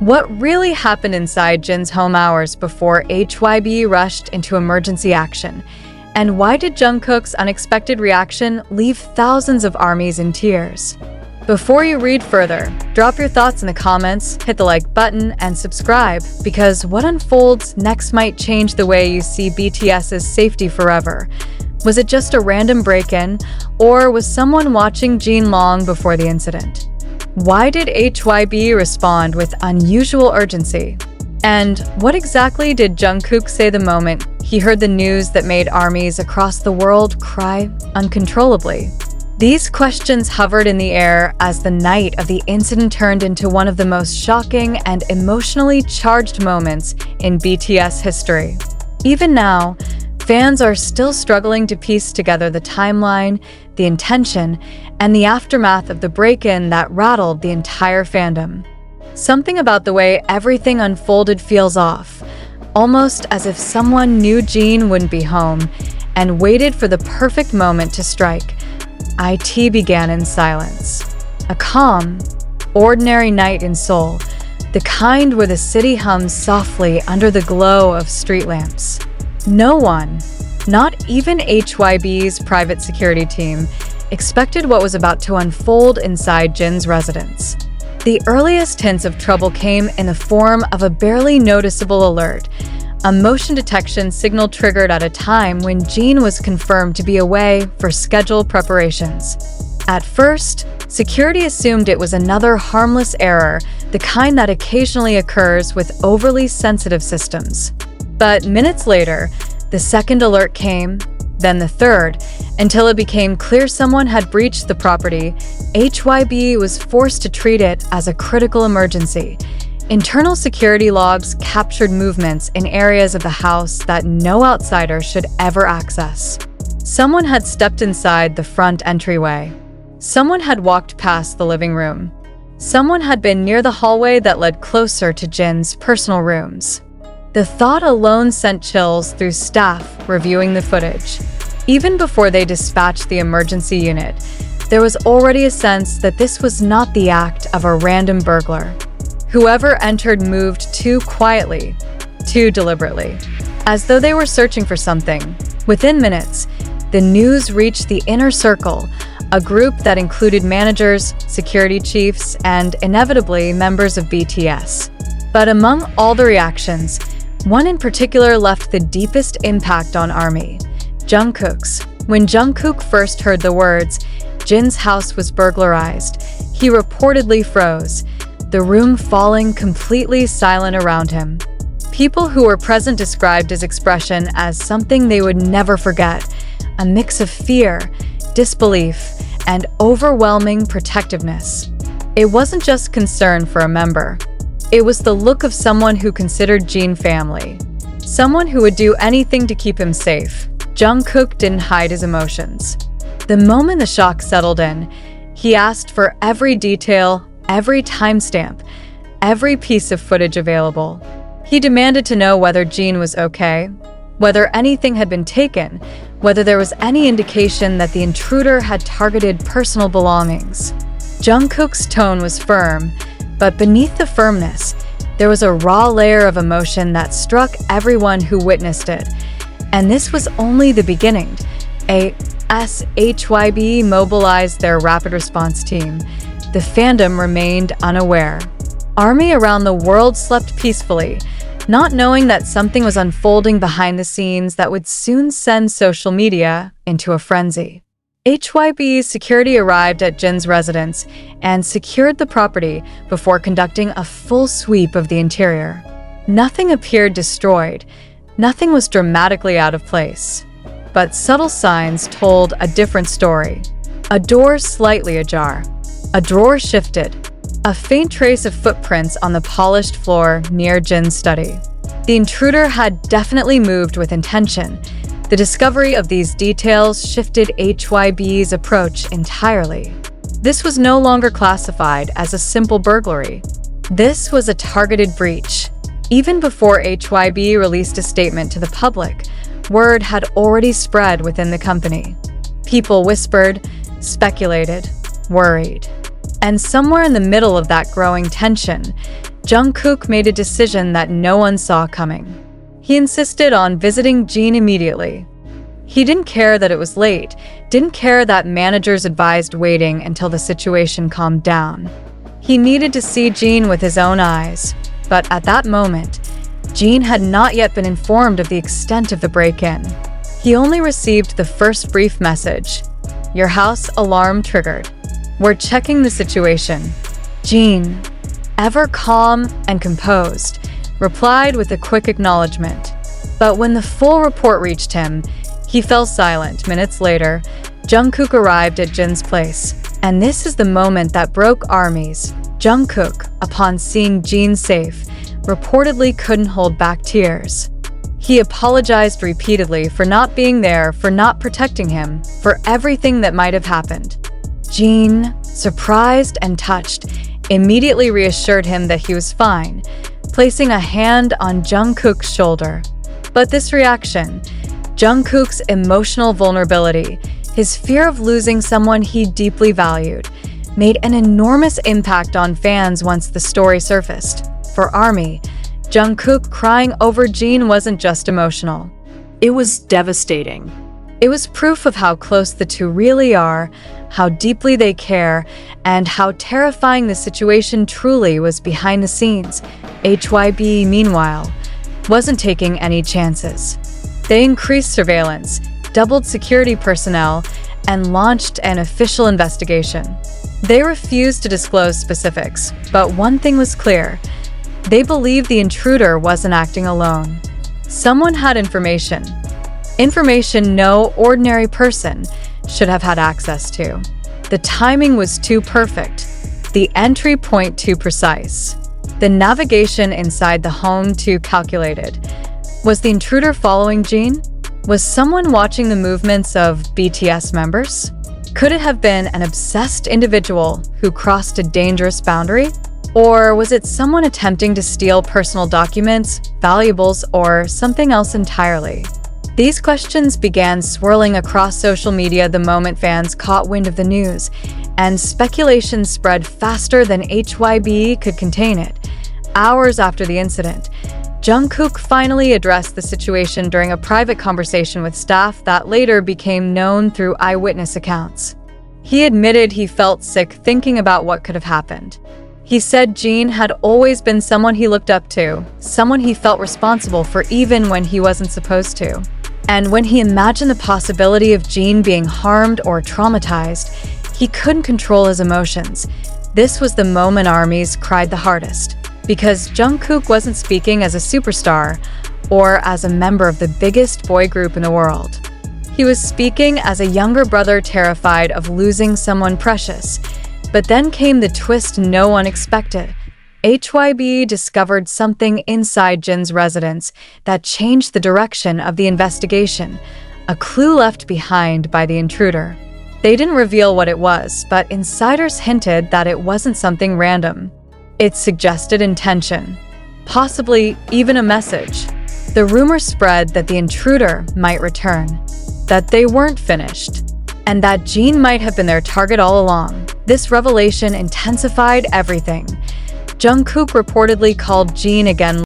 What really happened inside Jin's home hours before HYBE rushed into emergency action? And why did Jungkook's unexpected reaction leave thousands of armies in tears? Before you read further, drop your thoughts in the comments, hit the like button, and subscribe, because what unfolds next might change the way you see BTS's safety forever. Was it just a random break-in, or was someone watching Jin long before the incident? Why did HYBE respond with unusual urgency? And what exactly did Jungkook say the moment he heard the news that made armies across the world cry uncontrollably? These questions hovered in the air as the night of the incident turned into one of the most shocking and emotionally charged moments in BTS history. Even now, fans are still struggling to piece together the timeline, the intention, and the aftermath of the break-in that rattled the entire fandom. Something about the way everything unfolded feels off, almost as if someone knew Jin wouldn't be home and waited for the perfect moment to strike. IT began in silence. A calm, ordinary night in Seoul, the kind where the city hums softly under the glow of street lamps. No one, not even HYBE's private security team, expected what was about to unfold inside Jin's residence. The earliest hints of trouble came in the form of a barely noticeable alert, a motion detection signal triggered at a time when Jin was confirmed to be away for scheduled preparations. At first, security assumed it was another harmless error, the kind that occasionally occurs with overly sensitive systems. But minutes later, the second alert came, then the third, until it became clear someone had breached the property. HYBE was forced to treat it as a critical emergency. Internal security logs captured movements in areas of the house that no outsider should ever access. Someone had stepped inside the front entryway. Someone had walked past the living room. Someone had been near the hallway that led closer to Jin's personal rooms. The thought alone sent chills through staff reviewing the footage. Even before they dispatched the emergency unit, there was already a sense that this was not the act of a random burglar. Whoever entered moved too quietly, too deliberately, as though they were searching for something. Within minutes, the news reached the inner circle, a group that included managers, security chiefs, and inevitably members of BTS. But among all the reactions, one in particular left the deepest impact on ARMY: Jungkook's. When Jungkook first heard the words, "Jin's house was burglarized," he reportedly froze, the room falling completely silent around him. People who were present described his expression as something they would never forget, a mix of fear, disbelief, and overwhelming protectiveness. It wasn't just concern for a member. It was the look of someone who considered Jin family, someone who would do anything to keep him safe. Jungkook didn't hide his emotions. The moment the shock settled in, he asked for every detail, every timestamp, every piece of footage available. He demanded to know whether Jin was okay, whether anything had been taken, whether there was any indication that the intruder had targeted personal belongings. Jungkook's tone was firm, but beneath the firmness, there was a raw layer of emotion that struck everyone who witnessed it. And this was only the beginning. As HYBE mobilized their rapid response team, the fandom remained unaware. ARMY around the world slept peacefully, not knowing that something was unfolding behind the scenes that would soon send social media into a frenzy. HYBE's security arrived at Jin's residence and secured the property before conducting a full sweep of the interior. Nothing appeared destroyed. Nothing was dramatically out of place. But subtle signs told a different story. A door slightly ajar. A drawer shifted. A faint trace of footprints on the polished floor near Jin's study. The intruder had definitely moved with intention. The discovery of these details shifted HYBE's approach entirely. This was no longer classified as a simple burglary. This was a targeted breach. Even before HYBE released a statement to the public, word had already spread within the company. People whispered, speculated, worried. And somewhere in the middle of that growing tension, Jungkook made a decision that no one saw coming. He insisted on visiting Jin immediately. He didn't care that it was late, didn't care that managers advised waiting until the situation calmed down. He needed to see Jin with his own eyes, but at that moment, Jin had not yet been informed of the extent of the break-in. He only received the first brief message: "Your house alarm triggered. We're checking the situation." Jin, ever calm and composed, replied with a quick acknowledgement. But when the full report reached him, he fell silent. Minutes later, Jungkook arrived at Jin's place. And this is the moment that broke armies. Jungkook, upon seeing Jin safe, reportedly couldn't hold back tears. He apologized repeatedly for not being there, for not protecting him, for everything that might have happened. Jin, surprised and touched, immediately reassured him that he was fine, placing a hand on Jungkook's shoulder. But this reaction, Jungkook's emotional vulnerability, his fear of losing someone he deeply valued, made an enormous impact on fans once the story surfaced. For ARMY, Jungkook crying over Jin wasn't just emotional. It was devastating. It was proof of how close the two really are, how deeply they care, and how terrifying the situation truly was behind the scenes. HYBE, meanwhile, wasn't taking any chances. They increased surveillance, doubled security personnel, and launched an official investigation. They refused to disclose specifics, but one thing was clear: they believed the intruder wasn't acting alone. Someone had information. Information no ordinary person should have had access to. The timing was too perfect, the entry point too precise, the navigation inside the home too calculated. Was the intruder following Jin? Was someone watching the movements of BTS members? Could it have been an obsessed individual who crossed a dangerous boundary? Or was it someone attempting to steal personal documents, valuables, or something else entirely? These questions began swirling across social media the moment fans caught wind of the news, and speculation spread faster than HYBE could contain it. Hours after the incident, Jungkook finally addressed the situation during a private conversation with staff that later became known through eyewitness accounts. He admitted he felt sick thinking about what could have happened. He said Jin had always been someone he looked up to, someone he felt responsible for even when he wasn't supposed to. And when he imagined the possibility of Jin being harmed or traumatized, he couldn't control his emotions. This was the moment ARMYs cried the hardest, because Jungkook wasn't speaking as a superstar or as a member of the biggest boy group in the world. He was speaking as a younger brother terrified of losing someone precious. But then came the twist no one expected. HYBE discovered something inside Jin's residence that changed the direction of the investigation, a clue left behind by the intruder. They didn't reveal what it was, but insiders hinted that it wasn't something random. It suggested intention, possibly even a message. The rumor spread that the intruder might return, that they weren't finished, and that Jin might have been their target all along. This revelation intensified everything. Jungkook reportedly called Jin again